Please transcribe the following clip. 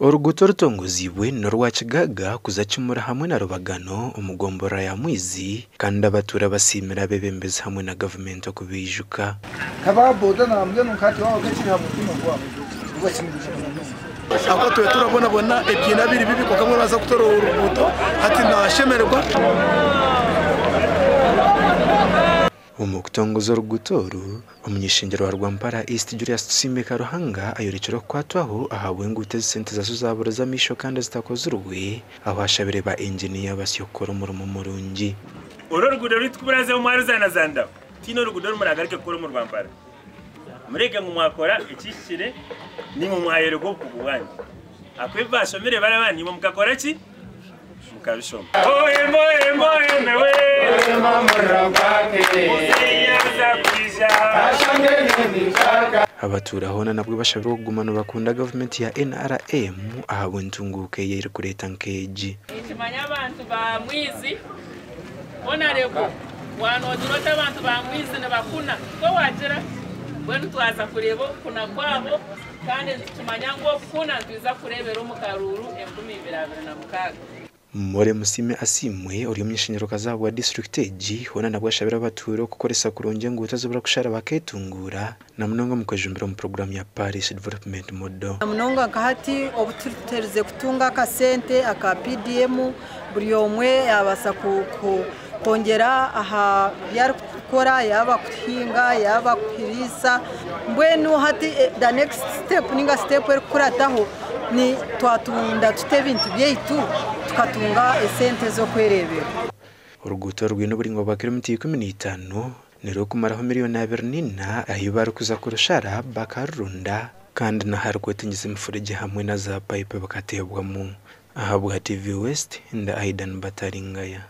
Oruguto rutongozibwe norwa Kigaga kuzakimura hamwe na Rubagano umugombora ya Mwizi kandi abatura basimira bebembeza hamwe na government okubijuka kababoda namwe nukati waho kacira mutima kwa ako tuwe turabona ebyina biri bibi ko kamwe baza kutora uruguto hati nashemerwa umukutongozo rugutoru umunyishingiro wa Rwampara East Julius Simeka Ruhanga ayorekero kwatwaho ahawe ngute sente za suzabura za misho kandi zitakozurwe aho hashabire ba engineer basyokora umurimo murungi oro rugudo rituburaze mu maruzana zanda tino rugudo muragarike kora mu Rwampara murege mu mwakora ikishire ni mu mwayero go kubuwani akwivasho mire barabani mu mukakora ki mukabishoma mewe abatura hona nabwo bashabira kugumana bakunda government ya NRM ahawe ntunguke yeri kureta nkeji ikimanya abantu ba Mwizi onareko wano durota abantu ba Mwizi ne bakuna ko wagera bwenu twaza kurebo kuna kwabo kandi tumanya ngo kuna twiza kurebera umukaruru 2026 More musime asimwe uri umnyishingiro kazabo wa district eji hona nabwo ashabira abatura kukoresa kurunje ngo utazobura kushara baketungura na mnongo mukojumbira mu program ya Paris Development Model mnongo nkahati obututereze kutunga ka sente aka PDM buri omwe yabasa kongera aha byari gukora yaba kuhinga yaba kwirisa mbwenu hati the next step ninga step eri kurataho ni twatunda tute bintu byeitu tukatunga esente zo kwerebera uruguto rwino buri ngo bakiromiti 15 nero kumaraho miliyoni 24 ahibaru kuza kurushara bakarunda kandi na harwetingize mfurije hamwe na za pipe bakatebwamo ahabwa TV West nda Aidan Bataringaya